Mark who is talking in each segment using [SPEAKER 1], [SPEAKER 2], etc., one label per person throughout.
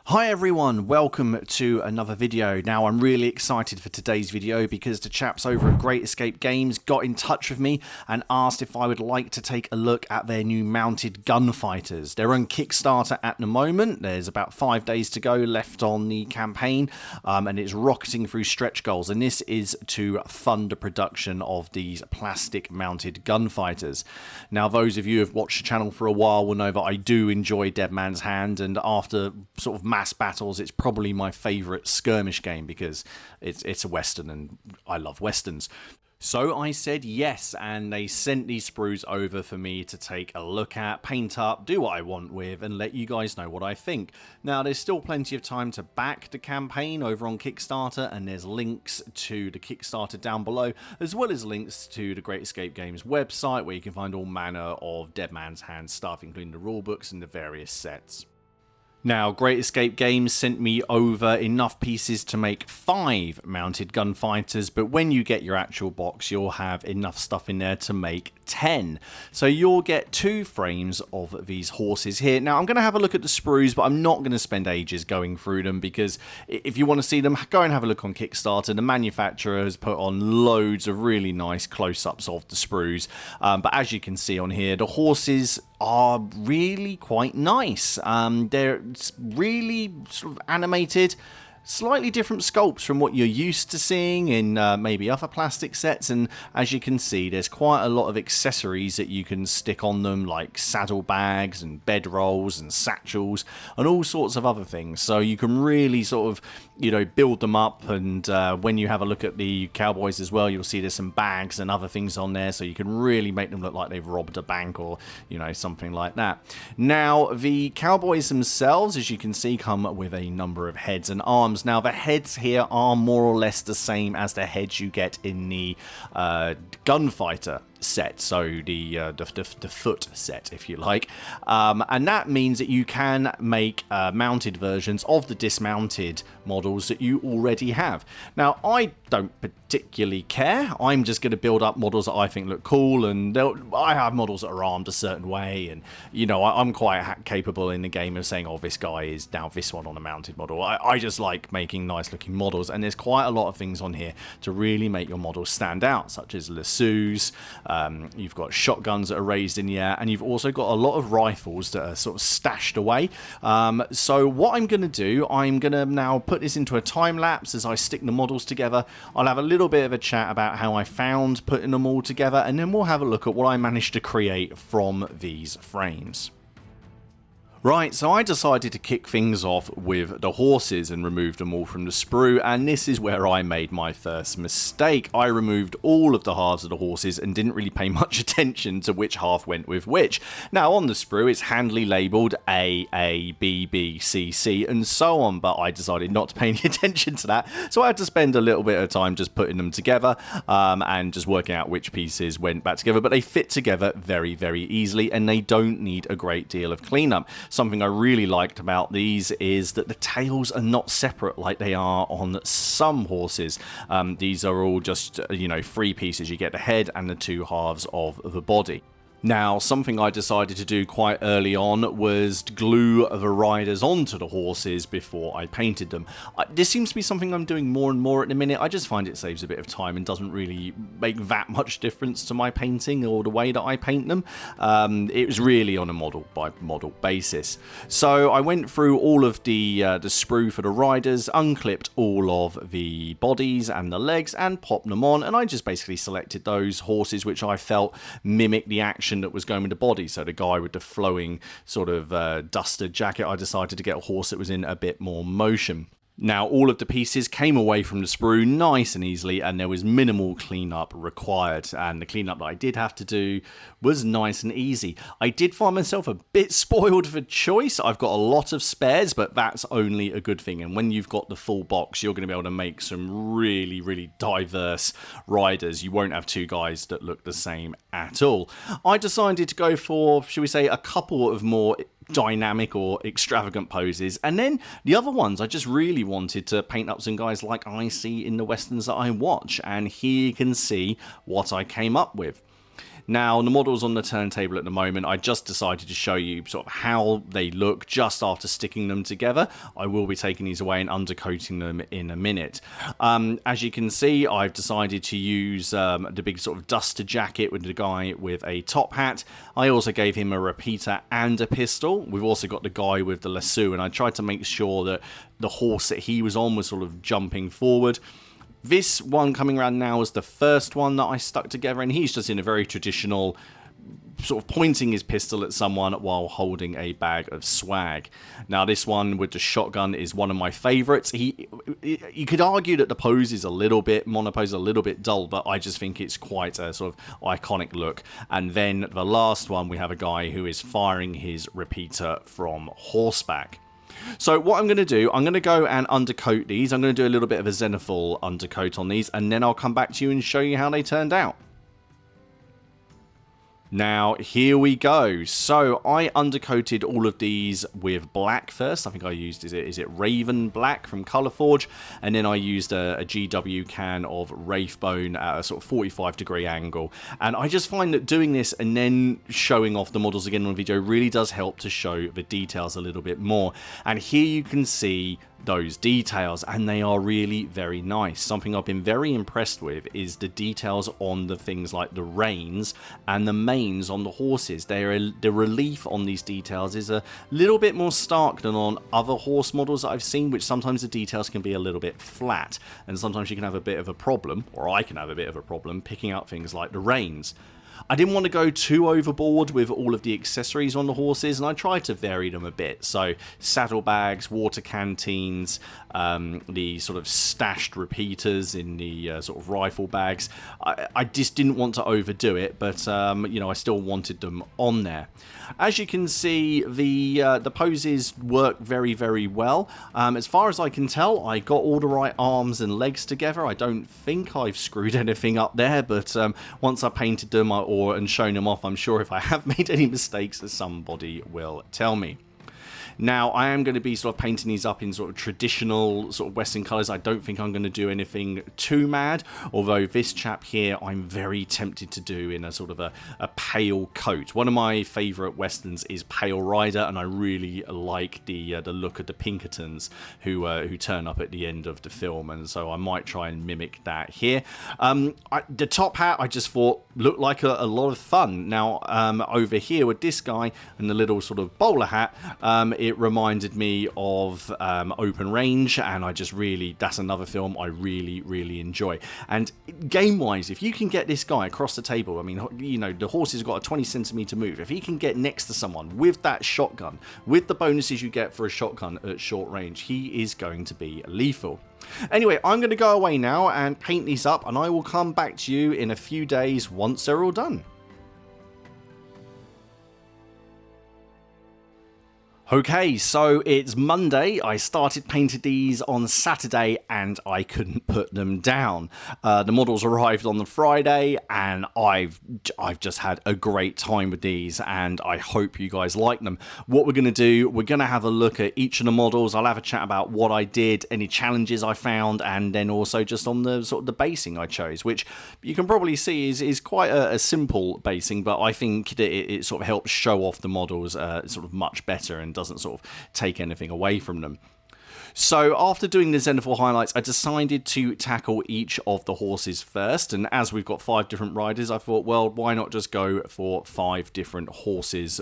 [SPEAKER 1] Hi everyone, welcome to another video. Now I'm really excited for today's video because the chaps over at Great Escape Games got in touch with me and asked if I would like to take a look at their new Mounted Gunfighters. They're on Kickstarter at the moment. There's about 5 days to go left on the campaign and it's rocketing through stretch goals, and this is to fund the production of these plastic mounted gunfighters. Now those of you who have watched the channel for a while will know that I do enjoy Dead Man's Hand, and after sort of mass battles, it's probably my favourite skirmish game because it's a western and I love westerns. So I said yes, and they sent these sprues over for me to take a look at, paint up, do what I want with, and let you guys know what I think. Now there's still plenty of time to back the campaign over on Kickstarter, and there's links to the Kickstarter down below, as well as links to the Great Escape Games website where you can find all manner of Dead Man's Hand stuff, including the rulebooks and the various sets. Now, Great Escape Games sent me over enough pieces to make 5 mounted gunfighters, but when you get your actual box, you'll have enough stuff in there to make 10. So you'll get 2 frames of these horses here. Now, I'm going to have a look at the sprues, but I'm not going to spend ages going through them because if you want to see them, go and have a look on Kickstarter. The manufacturer has put on loads of really nice close-ups of the sprues, but as you can see on here, the horses are really quite nice. They're really sort of animated, slightly different sculpts from what you're used to seeing in maybe other plastic sets, and as you can see there's quite a lot of accessories that you can stick on them, like saddlebags and bedrolls and satchels and all sorts of other things, so you can really sort of, you know, build them up. And when you have a look at the cowboys as well, you'll see there's some bags and other things on there, so you can really make them look like they've robbed a bank or, you know, something like that. Now the cowboys themselves, as you can see, come with a number of heads and arms. Now the heads here are more or less the same as the heads you get in the gunfighter set, so the foot set, if you like, and that means that you can make mounted versions of the dismounted models that you already have. Now I don't particularly care. I'm just going to build up models that I think look cool, and I have models that are armed a certain way, and you know, I'm quite capable in the game of saying, oh, this guy is now this one on a mounted model. I just like making nice looking models, and there's quite a lot of things on here to really make your models stand out, such as lassos. You've got shotguns that are raised in the air, and you've also got a lot of rifles that are sort of stashed away. So what I'm going to do, I'm going to now put this into a time lapse as I stick the models together. I'll have a little bit of a chat about how I found putting them all together, and then we'll have a look at what I managed to create from these frames. Right, so I decided to kick things off with the horses and remove them all from the sprue, and this is where I made my first mistake. I removed all of the halves of the horses and didn't really pay much attention to which half went with which. Now on the sprue it's handily labelled A, B, B, C, C and so on, but I decided not to pay any attention to that, so I had to spend a little bit of time just putting them together and just working out which pieces went back together, but they fit together very, very easily and they don't need a great deal of cleanup. Something I really liked about these is that the tails are not separate like they are on some horses. These are all just, you know, 3 pieces. You get the head and the 2 halves of the body. Now, something I decided to do quite early on was glue the riders onto the horses before I painted them. This seems to be something I'm doing more and more at the minute. I just find it saves a bit of time and doesn't really make that much difference to my painting or the way that I paint them. It was really on a model by model basis. So I went through all of the sprue for the riders, unclipped all of the bodies and the legs and popped them on, and I just basically selected those horses which I felt mimic the action that was going with the body. So the guy with the flowing sort of duster jacket, I decided to get a horse that was in a bit more motion. Now all of the pieces came away from the sprue nice and easily, and there was minimal cleanup required, and the cleanup that I did have to do was nice and easy. I did find myself a bit spoiled for choice. I've got a lot of spares, but that's only a good thing, and when you've got the full box you're going to be able to make some really, really diverse riders. You won't have 2 guys that look the same at all. I decided to go for, shall we say, a couple of more dynamic or extravagant poses, and then the other ones I just really wanted to paint up some guys like I see in the westerns that I watch, and here you can see what I came up with. Now, the models on the turntable at the moment, I just decided to show you sort of how they look just after sticking them together. I will be taking these away and undercoating them in a minute. As you can see, I've decided to use the big sort of duster jacket with the guy with a top hat. I also gave him a repeater and a pistol. We've also got the guy with the lasso, and I tried to make sure that the horse that he was on was sort of jumping forward. This one coming around now is the first one that I stuck together, and he's just in a very traditional sort of pointing his pistol at someone while holding a bag of swag. Now, this one with the shotgun is one of my favorites. You could argue that the pose is a little bit, monopose a little bit dull, but I just think it's quite a sort of iconic look. And then the last one, we have a guy who is firing his repeater from horseback. So what I'm going to do, I'm going to go and undercoat these. I'm going to do a little bit of a Zenithal undercoat on these, and then I'll come back to you and show you how they turned out. Now, here we go. So I undercoated all of these with black first. I think I used, is it Raven Black from Colourforge? And then I used a GW can of Wraithbone at a sort of 45-degree angle. And I just find that doing this and then showing off the models again on video really does help to show the details a little bit more. And here you can see those details, and they are really very nice. Something I've been very impressed with is the details on the things like the reins and the manes on the horses. The relief on these details is a little bit more stark than on other horse models that I've seen, which sometimes the details can be a little bit flat, and sometimes you can have a bit of a problem, or I can have a bit of a problem, picking up things like the reins. I didn't want to go too overboard with all of the accessories on the horses, and I tried to vary them a bit. So saddlebags, water canteens, the sort of stashed repeaters in the sort of rifle bags. I just didn't want to overdo it, but you know, I still wanted them on there. As you can see, the poses work very, very well. As far as I can tell, I got all the right arms and legs together. I don't think I've screwed anything up there, but once I painted them and shown them off, I'm sure if I have made any mistakes, somebody will tell me. Now, I am going to be sort of painting these up in sort of traditional sort of Western colours. I don't think I'm going to do anything too mad, although this chap here I'm very tempted to do in a sort of a pale coat. One of my favourite Westerns is Pale Rider, and I really like the look of the Pinkertons who turn up at the end of the film, and so I might try and mimic that here. The top hat I just thought looked like a lot of fun. Now, over here with this guy and the little sort of bowler hat, it reminded me of Open Range, and that's another film I really enjoy. And game-wise, if you can get this guy across the table, I mean, you know, the horse has got a 20 centimeter move. If he can get next to someone with that shotgun, with the bonuses you get for a shotgun at short range, he is going to be lethal. Anyway, I'm going to go away now and paint these up, and I will come back to you in a few days once they're all done. Okay, so it's Monday. I started painting these on Saturday and I couldn't put them down. The models arrived on the Friday, and I've just had a great time with these, and I hope you guys like them. What we're going to do, we're going to have a look at each of the models. I'll have a chat about what I did, any challenges I found, and then also just on the sort of the basing I chose, which you can probably see is quite a simple basing, but I think that it sort of helps show off the models sort of much better and doesn't sort of take anything away from them. So after doing the Zenithal highlights, I decided to tackle each of the horses first, and as we've got 5 different riders, I thought, well, why not just go for 5 different horses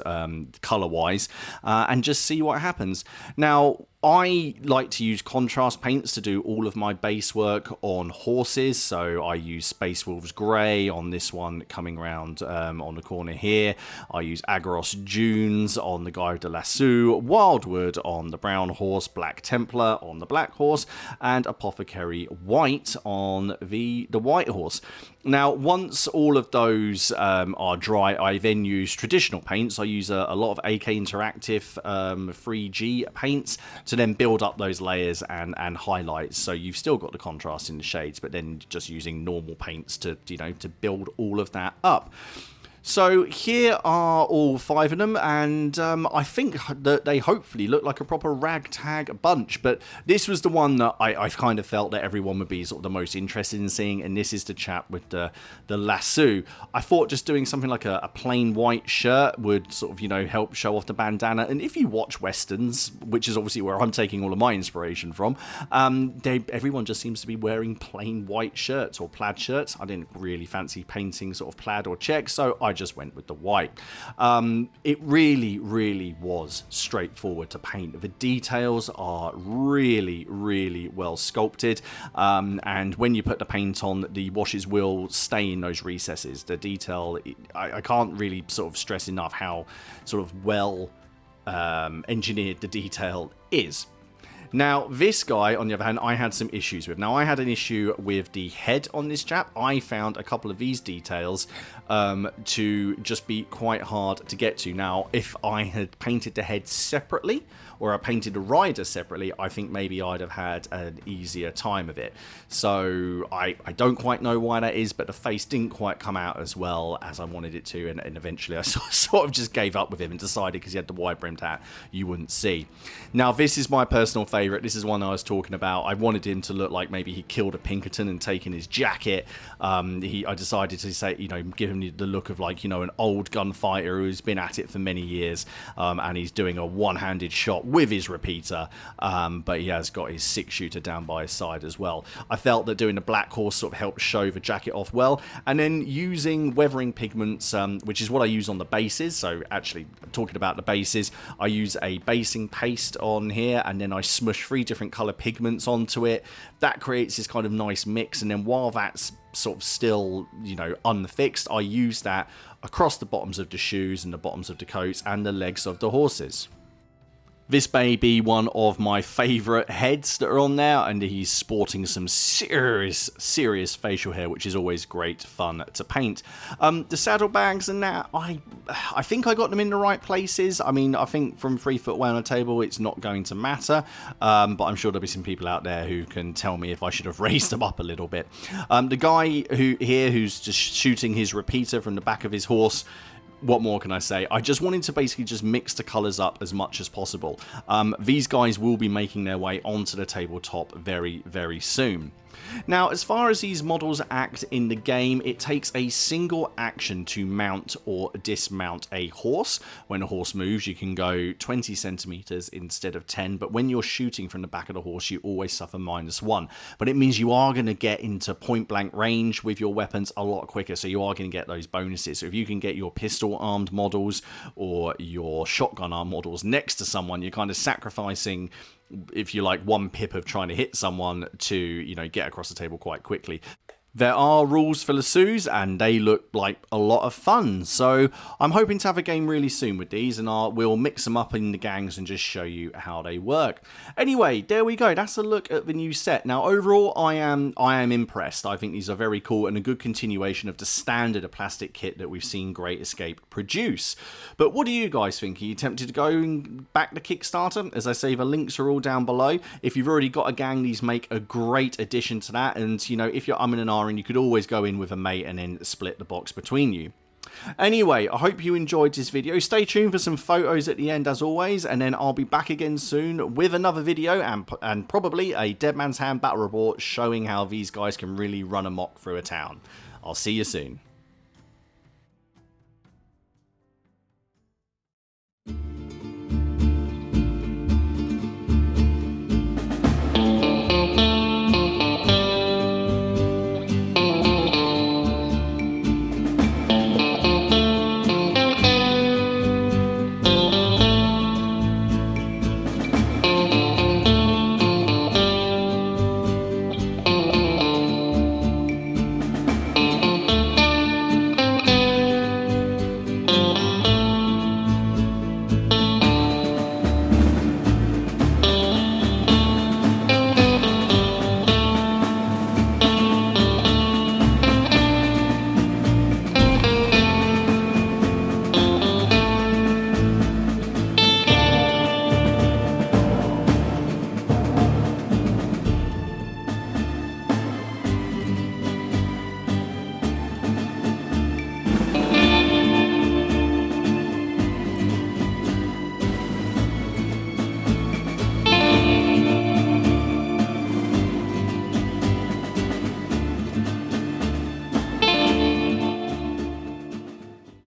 [SPEAKER 1] colour-wise and just see what happens. Now, I like to use contrast paints to do all of my base work on horses, so I use Space Wolves Grey on this one coming around on the corner here. I use Agros Dunes on the guy with the lasso, Wildwood on the brown horse, Black Templar on the black horse, and Apothecary White on the white horse. Now, once all of those are dry, I then use traditional paints. I use a lot of AK Interactive 3G paints to then build up those layers and highlights. So you've still got the contrast in the shades, but then just using normal paints to, you know, to build all of that up. So here are all 5 of them, and I think that they hopefully look like a proper ragtag bunch, but this was the one that I kind of felt that everyone would be sort of the most interested in seeing, and this is the chap with the lasso. I thought just doing something like a plain white shirt would sort of, you know, help show off the bandana, and if you watch Westerns, which is obviously where I'm taking all of my inspiration from, everyone just seems to be wearing plain white shirts or plaid shirts. I didn't really fancy painting sort of plaid or check, so I just went with the white. It really was straightforward to paint. The details are really well sculpted, and when you put the paint on, the washes will stay in those recesses. The detail, I can't really sort of stress enough how sort of well engineered the detail is. Now, this guy, on the other hand, I had some issues with. Now, I had an issue with the head on this chap. I found a couple of these details to just be quite hard to get to. Now, if I had painted the head separately, or I painted the rider separately, I think maybe I'd have had an easier time of it. So, I don't quite know why that is, but the face didn't quite come out as well as I wanted it to, and eventually I sort of just gave up with him and decided, because he had the wide-brimmed hat, you wouldn't see. Now, this is my personal favourite. This is one I was talking about. I wanted him to look like maybe he killed a Pinkerton and taken his jacket. I decided to say, you know, give him the look of like, you know, an old gunfighter who's been at it for many years, and he's doing a one-handed shot with his repeater, but he has got his 6-shooter down by his side as well. I felt that doing the black horse sort of helped show the jacket off well, and then using weathering pigments, which is what I use on the bases. So actually, talking about the bases, I use a basing paste on here, and then I smush 3 different color pigments onto it. That creates this kind of nice mix, and then while that's sort of still, you know, unfixed, I use that across the bottoms of the shoes and the bottoms of the coats and the legs of the horses. This may be one of my favourite heads that are on there, and he's sporting some serious facial hair, which is always great fun to paint. The saddlebags and that, I think I got them in the right places. I mean, I think from 3 foot away on a table, it's not going to matter, but I'm sure there'll be some people out there who can tell me if I should have raised them up a little bit. The guy who's just shooting his repeater from the back of his horse, what more can I say? I just wanted to basically just mix the colours up as much as possible. These guys will be making their way onto the tabletop very soon. Now, as far as these models act in the game, it takes a single action to mount or dismount a horse. When a horse moves, you can go 20 centimeters instead of 10, but when you're shooting from the back of the horse, you always suffer -1. But it means you are going to get into point blank range with your weapons a lot quicker, so you are going to get those bonuses. So if you can get your pistol armed models or your shotgun armed models next to someone, you're kind of sacrificing, if you like, 1 pip of trying to hit someone to, you know, get across the table quite quickly. There are rules for lassos, and they look like a lot of fun. So I'm hoping to have a game really soon with these, and we'll mix them up in the gangs and just show you how they work. Anyway, there we go. That's a look at the new set. Now, overall, I am impressed. I think these are very cool and a good continuation of the standard of plastic kit that we've seen Great Escape produce. But what do you guys think? Are you tempted to go back to Kickstarter? As I say, the links are all down below. If you've already got a gang, these make a great addition to that. And, you know, if you're umming and ahhing, you could always go in with a mate and then split the box between you. Anyway, I hope you enjoyed this video. Stay tuned for some photos at the end as always, and then I'll be back again soon with another video and probably a Dead Man's Hand battle report showing how these guys can really run amok through a town. I'll see you soon.